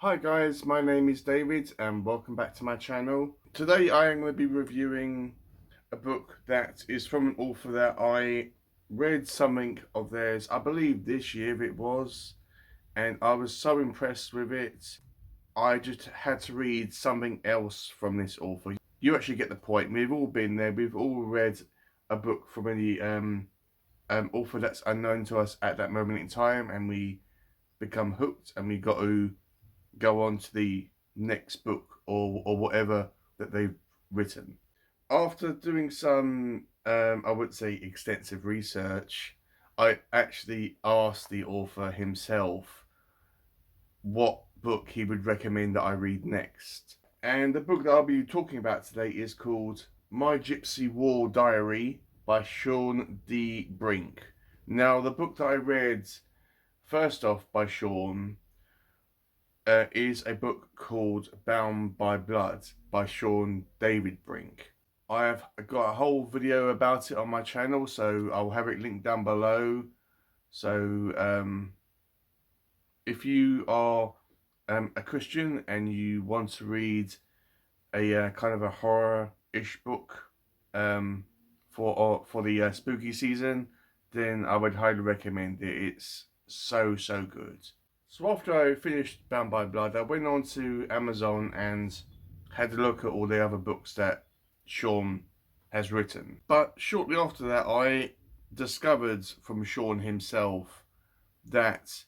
Hi guys, my name is David and welcome back to my channel. Today I am going to be reviewing a book that is from an author that I read something of theirs, I believe this year it was, and I was so impressed with it. I just had to read something else from this author. You actually get the point. We've all been there. We've all read a book from any author that's unknown to us at that moment in time, and we become hooked and we got to go on to the next book or whatever that they've written. After doing some, I would say extensive research, I actually asked the author himself what book he would recommend that I read next. And the book that I'll be talking about today is called My Gypsy War Diary by Shawn D. Brink. Now, the book that I read first off by Shawn is a book called Bound by Blood by Shawn David Brink. I have got a whole video about it on my channel, so I'll have it linked down below. So if you are a Christian and you want to read a kind of a horror-ish book for the spooky season, then I would highly recommend it. It's so good. So after I finished Bound by Blood, I went on to Amazon and had a look at all the other books that Shawn has written. But shortly after that, I discovered from Shawn himself that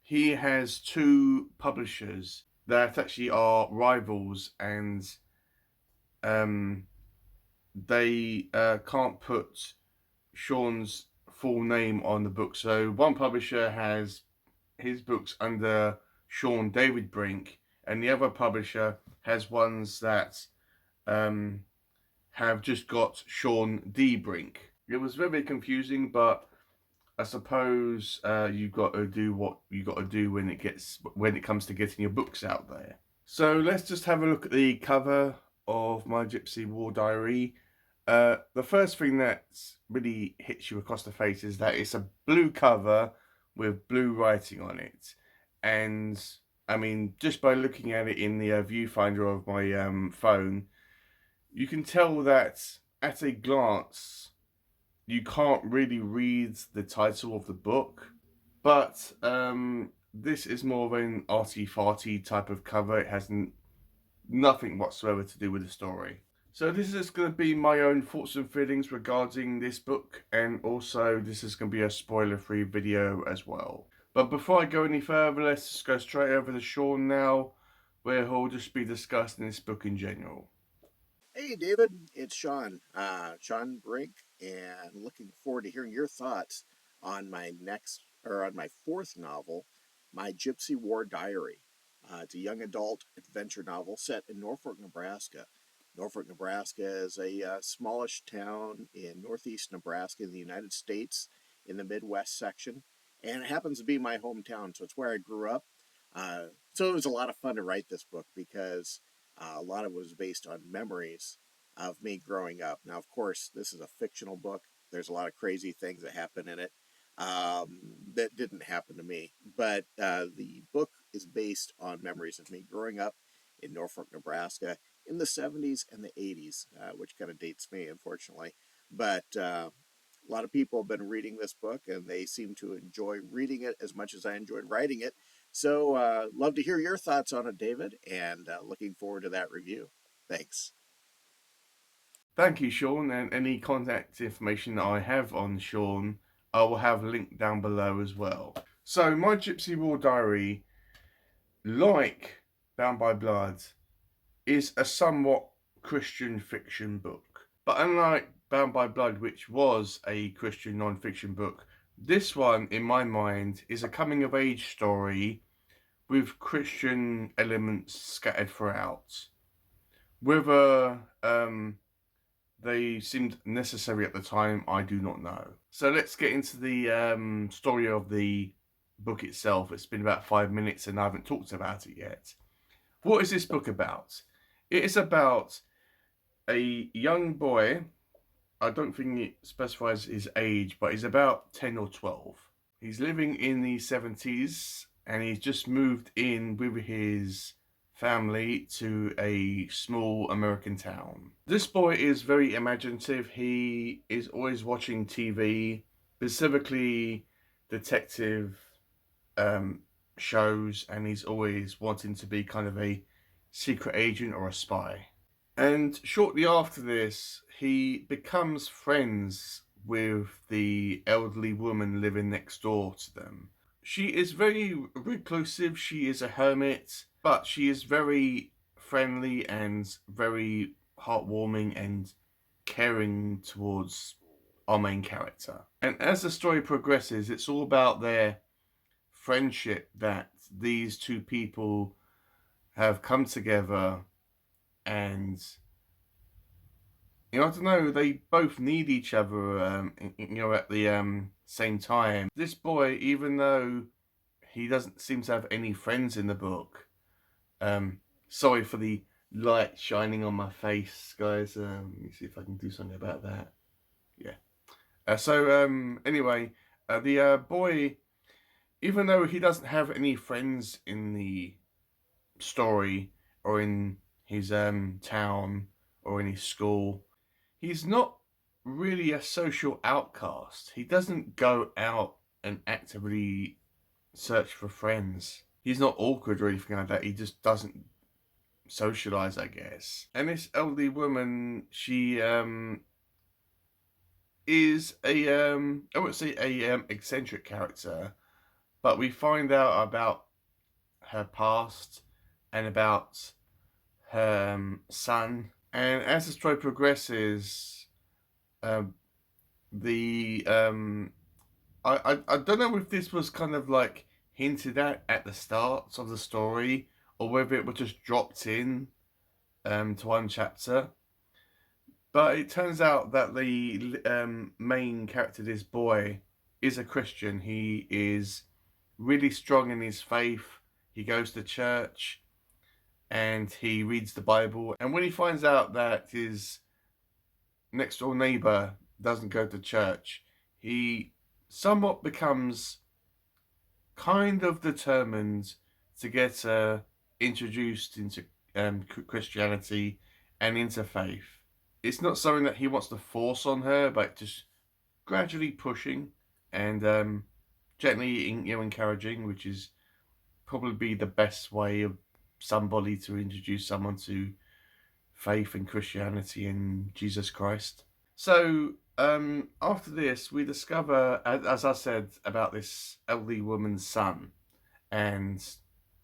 he has two publishers that actually are rivals, and they can't put Shawn's full name on the book. So one publisher has his books under Shawn David Brink, and the other publisher has ones that have just got Shawn D. Brink. It was very confusing, but I suppose you've got to do what you got to do when it comes to getting your books out there. So let's just have a look at the cover of My Gypsy War Diary. The first thing that really hits you across the face is that it's a blue cover with blue writing on it, and I mean, just by looking at it in the viewfinder of my phone, you can tell that at a glance you can't really read the title of the book, but this is more of an arty-farty type of cover. It has nothing whatsoever to do with the story. So this is going to be my own thoughts and feelings regarding this book, and also this is going to be a spoiler-free video as well. But before I go any further, let's just go straight over to Shawn now, where he'll just be discussing this book in general. Hey David, it's Shawn Brink, and looking forward to hearing your thoughts on my fourth novel, My Gypsy War Diary. It's a young adult adventure novel set in Norfolk, Nebraska. Norfolk, Nebraska is a smallish town in northeast Nebraska in the United States in the Midwest section, and it happens to be my hometown, so it's where I grew up. So it was a lot of fun to write this book because a lot of it was based on memories of me growing up. Now, of course, this is a fictional book. There's a lot of crazy things that happen in it that didn't happen to me. But the book is based on memories of me growing up in Norfolk, Nebraska in the 70s and the 80s, which kind of dates me, unfortunately. But a lot of people have been reading this book, and they seem to enjoy reading it as much as I enjoyed writing it. So love to hear your thoughts on it, David, and looking forward to that review. Thanks. Thank you, Shawn, and any contact information that I have on Shawn, I will have linked down below as well. So, My Gypsy War Diary, like Bound by Blood, is a somewhat Christian fiction book. But unlike Bound by Blood, which was a Christian non-fiction book, this one, in my mind, is a coming-of-age story with Christian elements scattered throughout. Whether they seemed necessary at the time, I do not know. So let's get into the story of the book itself. It's been about 5 minutes and I haven't talked about it yet. What is this book about? It is about a young boy. I don't think it specifies his age, but he's about 10 or 12. He's living in the 70s and he's just moved in with his family to a small American town. This boy is very imaginative. He is always watching TV, specifically detective shows, and he's always wanting to be kind of a secret agent or a spy. And shortly after this, he becomes friends with the elderly woman living next door to them. She is very reclusive, she is a hermit, but she is very friendly and very heartwarming and caring towards our main character. And as the story progresses, it's all about their friendship, that these two people have come together, and I don't know, they both need each other, at the same time. This boy, even though he doesn't seem to have any friends in the book, sorry for the light shining on my face, guys. Let me see if I can do something about that. Yeah. Anyway, the boy, even though he doesn't have any friends in the story or in his town or in his school, he's not really a social outcast. He doesn't go out and actively search for friends. He's not awkward or anything like that. He just doesn't socialize, I guess. And this elderly woman, she is a I wouldn't say a eccentric character, but we find out about her past and about her son. And as the story progresses, the I don't know if this was kind of like hinted at the start of the story, or whether it was just dropped in to one chapter. But it turns out that the main character, this boy, is a Christian. He is really strong in his faith. He goes to church and he reads the Bible. And when he finds out that his next door neighbor doesn't go to church, he somewhat becomes kind of determined to get introduced into Christianity and into faith. It's not something that he wants to force on her, but just gradually pushing and gently encouraging, which is probably the best way of somebody to introduce someone to faith and Christianity and Jesus Christ. So after this, we discover, as I said, about this elderly woman's son and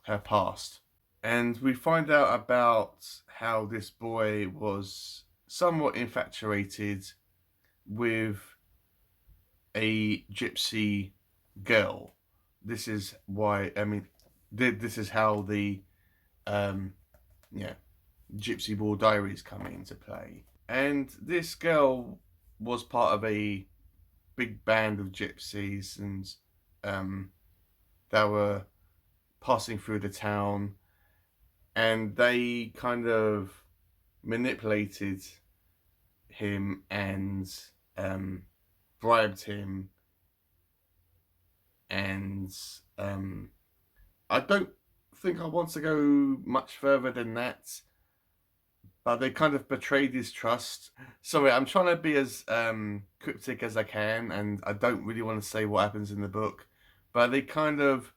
her past. And we find out about how this boy was somewhat infatuated with a gypsy girl. This is why, this is how the Gypsy War Diaries come into play. And this girl was part of a big band of gypsies, and they were passing through the town, and they kind of manipulated him and bribed him, and I don't think I want to go much further than that, but they kind of betrayed his trust. Sorry, I'm trying to be as cryptic as I can, and I don't really want to say what happens in the book, but they kind of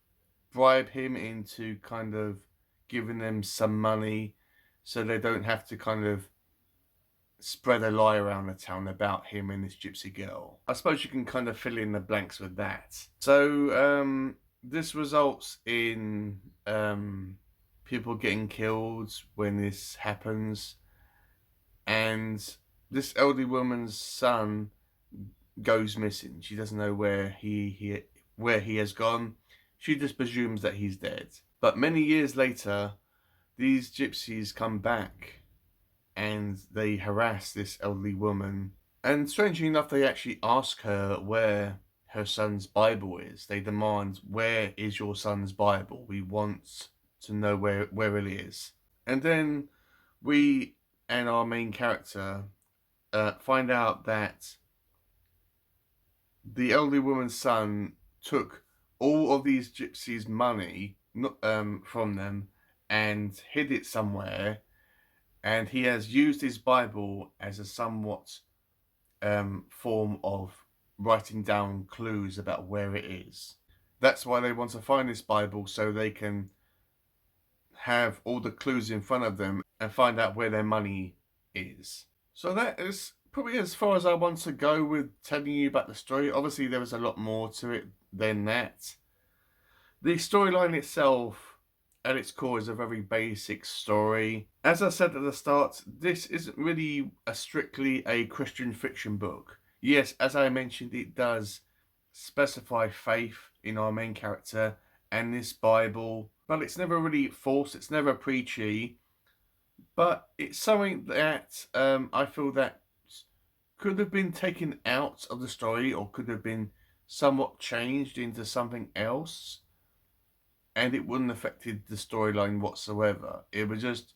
bribe him into kind of giving them some money so they don't have to kind of spread a lie around the town about him and this gypsy girl. I suppose you can kind of fill in the blanks with that. So this results in people getting killed when this happens, and this elderly woman's son goes missing. She doesn't know where he has gone. She just presumes that he's dead. But many years later, these gypsies come back and they harass this elderly woman. And strangely enough, they actually ask her where her son's Bible is. They demand, where is your son's Bible? We want to know where it is. And then we and our main character find out that the elderly woman's son took all of these gypsies' money from them and hid it somewhere. And he has used his Bible as a somewhat form of writing down clues about where it is. That's why they want to find this Bible, so they can have all the clues in front of them and find out where their money is. So that is probably as far as I want to go with telling you about the story. Obviously, there is a lot more to it than that. The storyline itself, at its core, is a very basic story. As I said at the start, this isn't really strictly a Christian fiction book. Yes, as I mentioned, it does specify faith in our main character and this Bible, but it's never really forced, it's never preachy, but it's something that I feel that could have been taken out of the story or could have been somewhat changed into something else, and it wouldn't have affected the storyline whatsoever. It was just,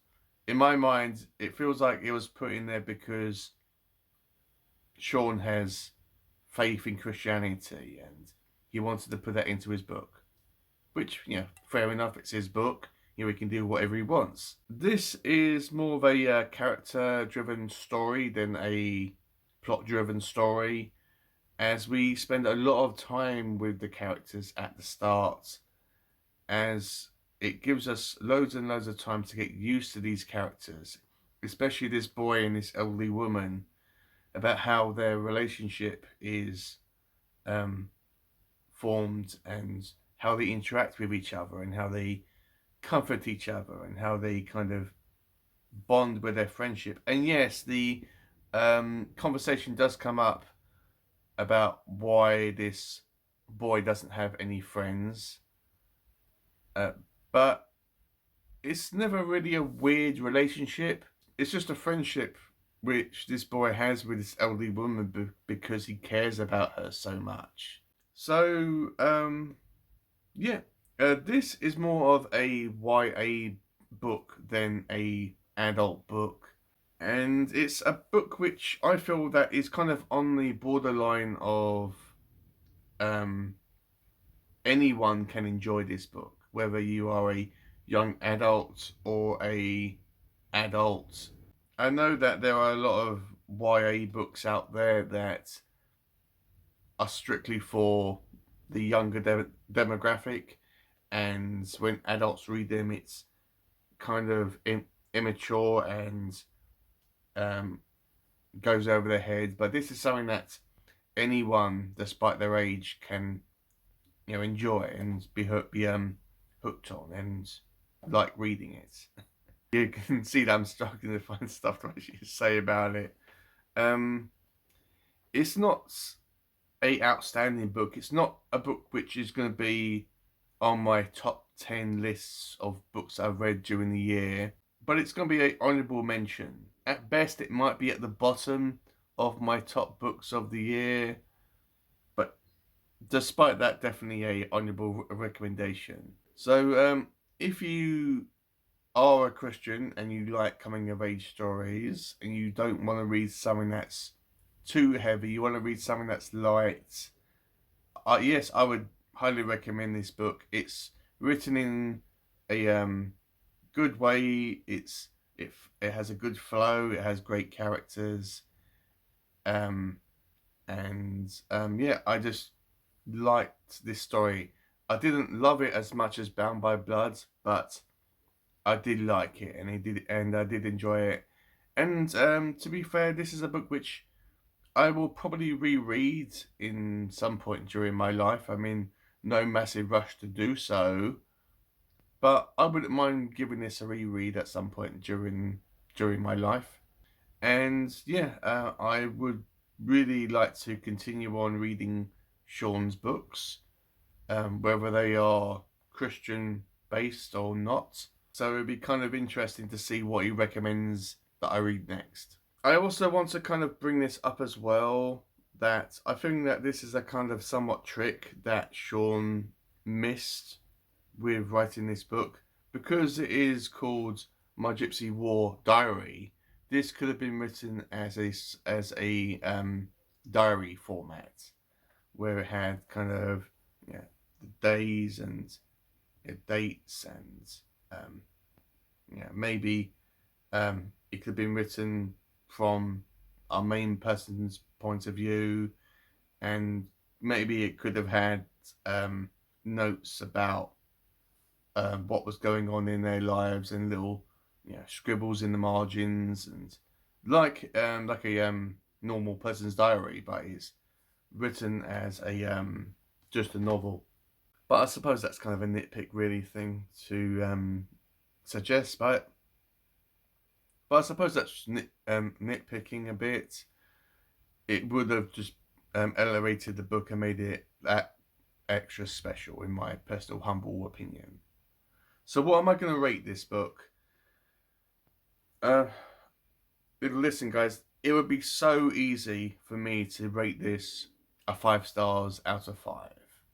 in my mind, it feels like it was put in there because Shawn has faith in Christianity and he wanted to put that into his book. Which, fair enough, it's his book. He can do whatever he wants. This is more of a character-driven story than a plot-driven story, as we spend a lot of time with the characters at the start, as it gives us loads and loads of time to get used to these characters, especially this boy and this elderly woman, about how their relationship is formed and how they interact with each other and how they comfort each other and how they kind of bond with their friendship. And yes, the conversation does come up about why this boy doesn't have any friends, but it's never really a weird relationship. It's just a friendship which this boy has with this elderly woman because he cares about her so much. So, this is more of a YA book than a adult book. And it's a book which I feel that is kind of on the borderline of anyone can enjoy this book, whether you are a young adult or a adult. I know that there are a lot of YA books out there that are strictly for the younger demographic, and when adults read them, it's kind of immature and goes over their head. But this is something that anyone, despite their age, can enjoy and be hooked on and like reading it. You can see that I'm struggling to find stuff to actually say about it. It's not a outstanding book. It's not a book which is going to be on my top 10 lists of books I've read during the year, but it's going to be an honourable mention. At best, it might be at the bottom of my top books of the year, but despite that, definitely a honourable recommendation. So, if you are a Christian and you like coming of age stories and you don't want to read something that's too heavy, you want to read something that's light, yes, I would highly recommend this book. It's written in a good way. It has a good flow. It has great characters, I just liked this story. I didn't love it as much as Bound by Blood, but I did like it, and I did enjoy it. And to be fair, this is a book which I will probably reread in some point during my life. I'm in no massive rush to do so, but I wouldn't mind giving this a reread at some point during my life. And I would really like to continue on reading Shawn's books, whether they are Christian based or not. So it'd be kind of interesting to see what he recommends that I read next. I also want to kind of bring this up as well, that I think that this is a kind of somewhat trick that Shawn missed with writing this book. Because it is called My Gypsy War Diary, this could have been written as a diary format, where it had kind of days and dates, and maybe it could have been written from our main person's point of view, and maybe it could have had notes about what was going on in their lives, and little scribbles in the margins, and like a normal person's diary, but it's written as a just a novel. But I suppose that's kind of a nitpick really thing to suggest, but I suppose that's nitpicking a bit. It would have just elevated the book and made it that extra special, in my personal humble opinion. So what am I going to rate this book? Listen, guys, it would be so easy for me to rate this a 5 stars out of 5.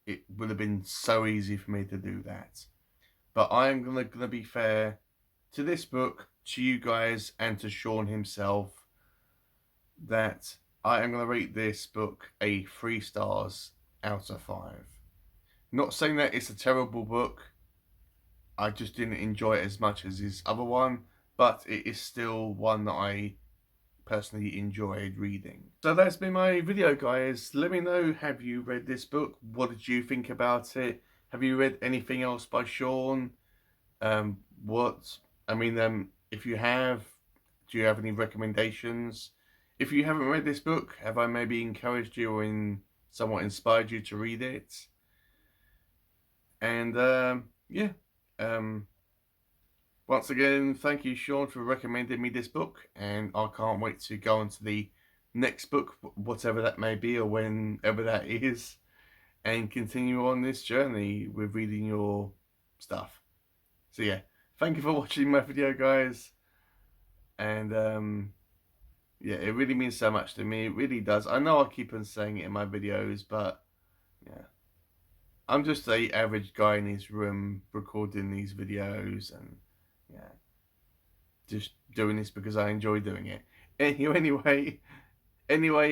It would have been so easy for me to do that. But I am gonna be fair to this book, to you guys, and to Shawn himself, that I am gonna rate this book a 3 stars out of 5. Not saying that it's a terrible book. I just didn't enjoy it as much as his other one, but it is still one that I personally enjoyed reading. So that's been my video, guys. Let me know, have you read this book? What did you think about it? Have you read anything else by Shawn? If you have, do you have any recommendations? If you haven't read this book, have I maybe encouraged you or somewhat inspired you to read it? And once again, thank you, Shawn, for recommending me this book, and I can't wait to go on to the next book, whatever that may be or whenever that is, and continue on this journey with reading your stuff. So yeah, thank you for watching my video, guys, and it really means so much to me. It really does. I know I keep on saying it in my videos, but yeah, I'm just a average guy in his room recording these videos, and just doing this because I enjoy doing it. Anyway,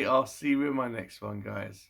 I'll see you in my next one, guys.